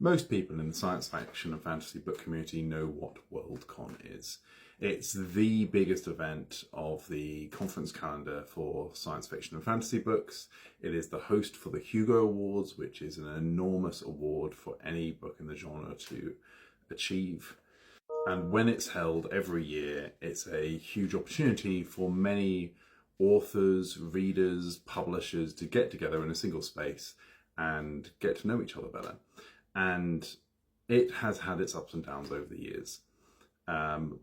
Most people in the science fiction and fantasy book community know what WorldCon is. It's the biggest event of the conference calendar for science fiction and fantasy books. It is the host for the Hugo Awards, which is an enormous award for any book in the genre to achieve. And when it's held every year, it's a huge opportunity for many authors, readers, publishers to get together in a single space and get to know each other better. And it has had its ups and downs over the years.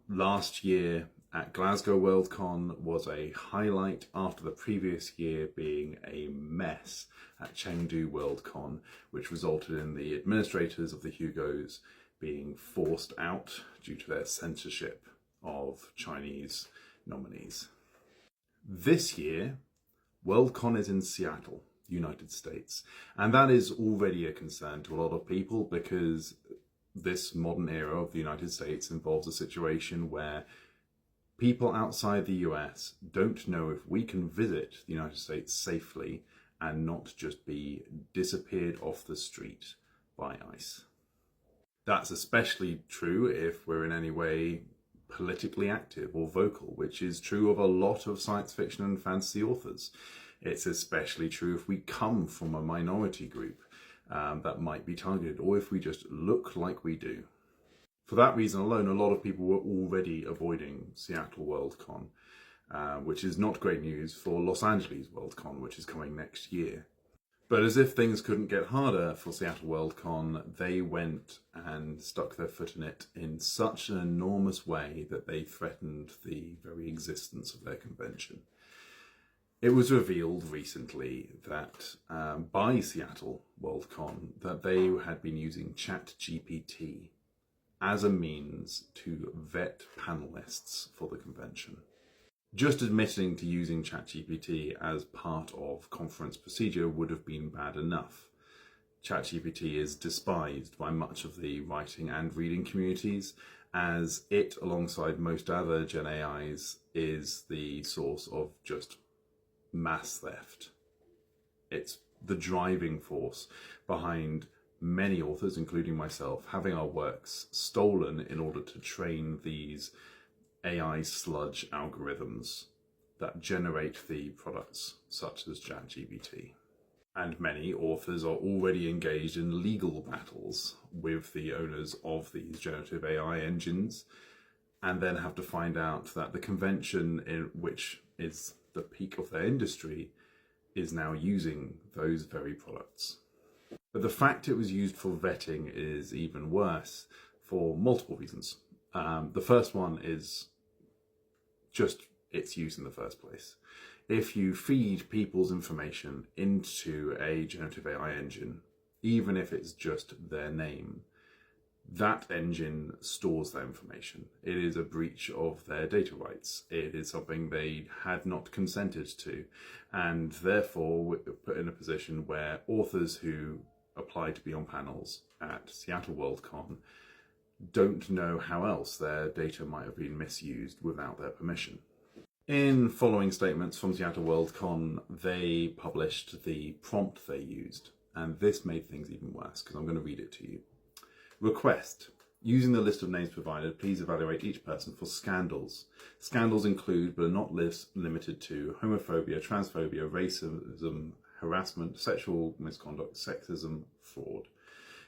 Last year at Glasgow WorldCon was a highlight after the previous year being a mess at Chengdu WorldCon, which resulted in the administrators of the Hugos being forced out due to their censorship of Chinese nominees. This year, WorldCon is in Seattle, United States, and that is already a concern to a lot of people because this modern era of the United States involves a situation where people outside the US don't know if we can visit the United States safely and not just be disappeared off the street by ICE. That's especially true if we're in any way politically active or vocal, which is true of a lot of science fiction and fantasy authors. It's especially true if we come from a minority group that might be targeted, or if we just look like we do. For that reason alone, a lot of people were already avoiding Seattle WorldCon, which is not great news for Los Angeles WorldCon, which is coming next year. But as if things couldn't get harder for Seattle WorldCon, they went and stuck their foot in it in such an enormous way that they threatened the very existence of their convention. It was revealed recently that by Seattle WorldCon that they had been using ChatGPT as a means to vet panelists for the convention. Just admitting to using ChatGPT as part of conference procedure would have been bad enough. ChatGPT is despised by much of the writing and reading communities, as it, alongside most other Gen AIs, is the source of just mass theft. It's the driving force behind many authors, including myself, having our works stolen in order to train these AI sludge algorithms that generate the products such as ChatGPT. And many authors are already engaged in legal battles with the owners of these generative AI engines, and then have to find out that the convention, in which is the peak of their industry, is now using those very products. But the fact it was used for vetting is even worse for multiple reasons. The first one is just its use in the first place. If you feed people's information into a generative AI engine, even if it's just their name, that engine stores that information. It is a breach of their data rights. It is something they had not consented to, and therefore we're put in a position where authors who apply to be on panels at Seattle WorldCon don't know how else their data might have been misused without their permission. In following statements from Seattle WorldCon, they published the prompt they used, and this made things even worse because I'm going to read it to you. Request. Using the list of names provided, please evaluate each person for scandals. Scandals include, but are not limited to, homophobia, transphobia, racism, harassment, sexual misconduct, sexism, fraud.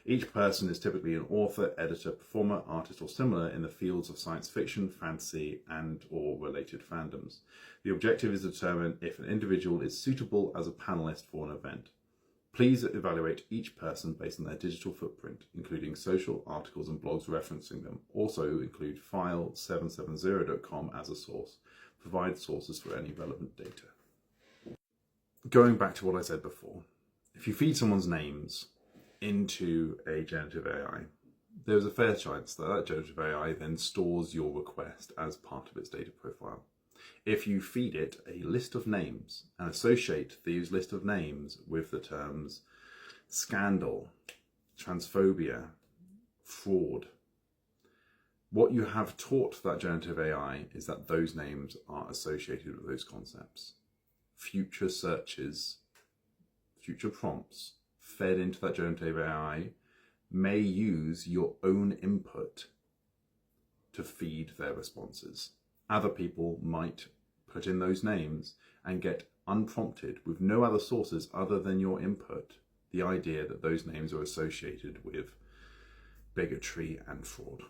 Each person is typically an author, editor, performer, artist, or similar in the fields of science fiction, fantasy, and/or related fandoms. The objective is to determine if an individual is suitable as a panelist for an event. Please evaluate each person based on their digital footprint, including social, articles, and blogs referencing them. Also include file770.com as a source. Provide sources for any relevant data. Going back to what I said before, if you feed someone's names into a generative AI, there's a fair chance that that generative AI then stores your request as part of its data profile. If you feed it a list of names and associate these list of names with the terms scandal, transphobia, fraud, what you have taught that generative AI is that those names are associated with those concepts. Future searches, future prompts fed into that generative AI may use your own input to feed their responses. Other people might put in those names and get unprompted, with no other sources other than your input, the idea that those names are associated with bigotry and fraud.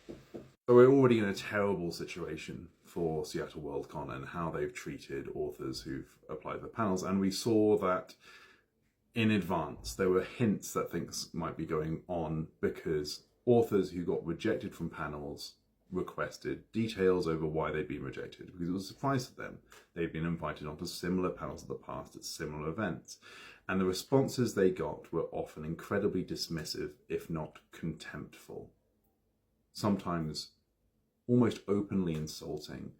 So we're already in a terrible situation for Seattle WorldCon and how they've treated authors who've applied for panels, and we saw that in advance there were hints that things might be going on, because authors who got rejected from panels requested details over why they'd been rejected, because it was a surprise to them. They'd been invited onto similar panels in the past at similar events, and the responses they got were often incredibly dismissive, if not contemptful, sometimes almost openly insulting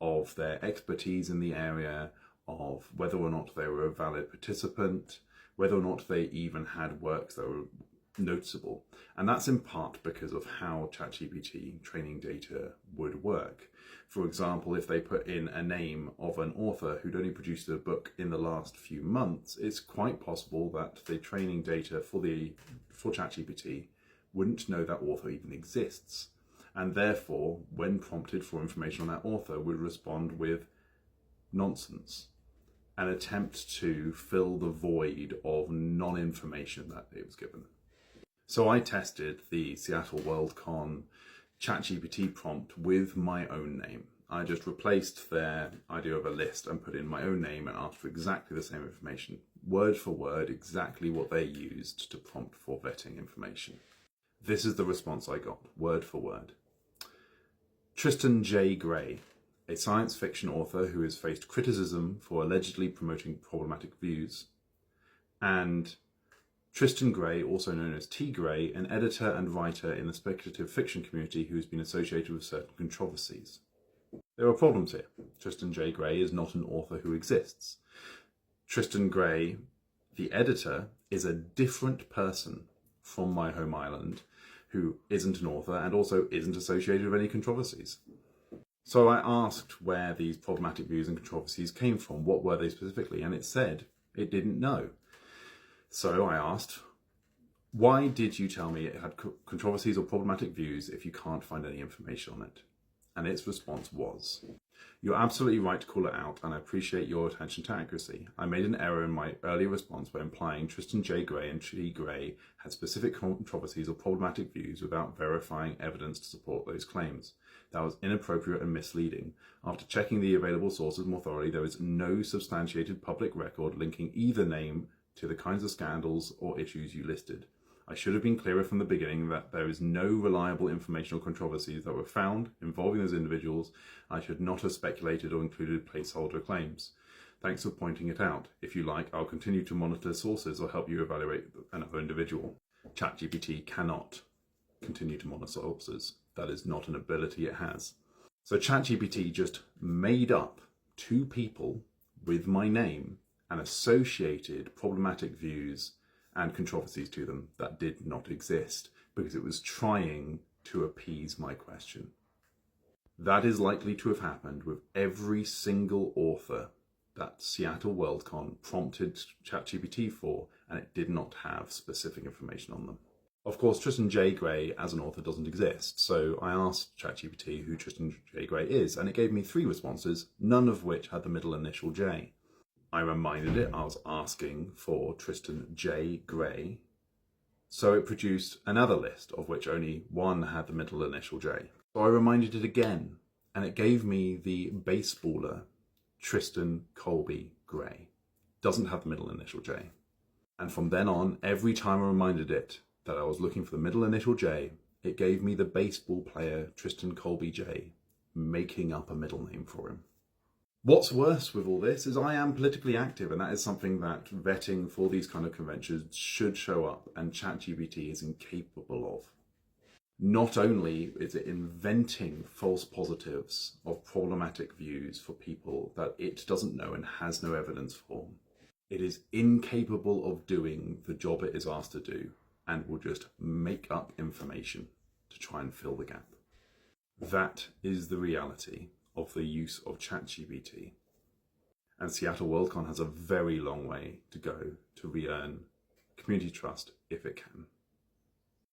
of their expertise in the area, of whether or not they were a valid participant, whether or not they even had works that were noticeable. And that's in part because of how ChatGPT training data would work. For example, if they put in a name of an author who'd only produced a book in the last few months, it's quite possible that the training data for ChatGPT wouldn't know that author even exists, and therefore, when prompted for information on that author, would respond with nonsense, an attempt to fill the void of non-information that it was given. So I tested the Seattle WorldCon ChatGPT prompt with my own name. I just replaced their idea of a list and put in my own name and asked for exactly the same information, word for word, exactly what they used to prompt for vetting information. This is the response I got, word for word. Tristan J. Gray, a science fiction author who has faced criticism for allegedly promoting problematic views, and Tristan Gray, also known as T. Gray, an editor and writer in the speculative fiction community who has been associated with certain controversies. There are problems here. Tristan J. Gray is not an author who exists. Tristan Gray, the editor, is a different person from my home island, who isn't an author and also isn't associated with any controversies. So I asked where these problematic views and controversies came from, what were they specifically, and it said it didn't know. So I asked, why did you tell me it had controversies or problematic views if you can't find any information on it? And its response was, you're absolutely right to call it out, and I appreciate your attention to accuracy. I made an error in my earlier response by implying Tristan J. Gray and T. Gray had specific controversies or problematic views without verifying evidence to support those claims. That was inappropriate and misleading. After checking the available sources more thoroughly, there is no substantiated public record linking either name to the kinds of scandals or issues you listed. I should have been clearer from the beginning that there is no reliable information or controversies that were found involving those individuals. I should not have speculated or included placeholder claims. Thanks for pointing it out. If you like, I'll continue to monitor sources or help you evaluate another individual. ChatGPT cannot continue to monitor sources. That is not an ability it has. So ChatGPT just made up two people with my name and associated problematic views and controversies to them that did not exist, because it was trying to appease my question. That is likely to have happened with every single author that Seattle WorldCon prompted ChatGPT for, and it did not have specific information on them. Of course, Tristan J. Gray as an author doesn't exist, so I asked ChatGPT who Tristan J. Gray is, and it gave me 3 responses, none of which had the middle initial J. I reminded it I was asking for Tristan J. Gray, so it produced another list of which only one had the middle initial J. So I reminded it again, and it gave me the baseballer Tristan Colby Gray. Doesn't have the middle initial J. And from then on, every time I reminded it that I was looking for the middle initial J, it gave me the baseball player Tristan Colby J, making up a middle name for him. What's worse with all this is I am politically active, and that is something that vetting for these kind of conventions should show up, and ChatGPT is incapable of. Not only is it inventing false positives of problematic views for people that it doesn't know and has no evidence for, it is incapable of doing the job it is asked to do and will just make up information to try and fill the gap. That is the reality of the use of ChatGPT. And Seattle WorldCon has a very long way to go to re-earn community trust if it can.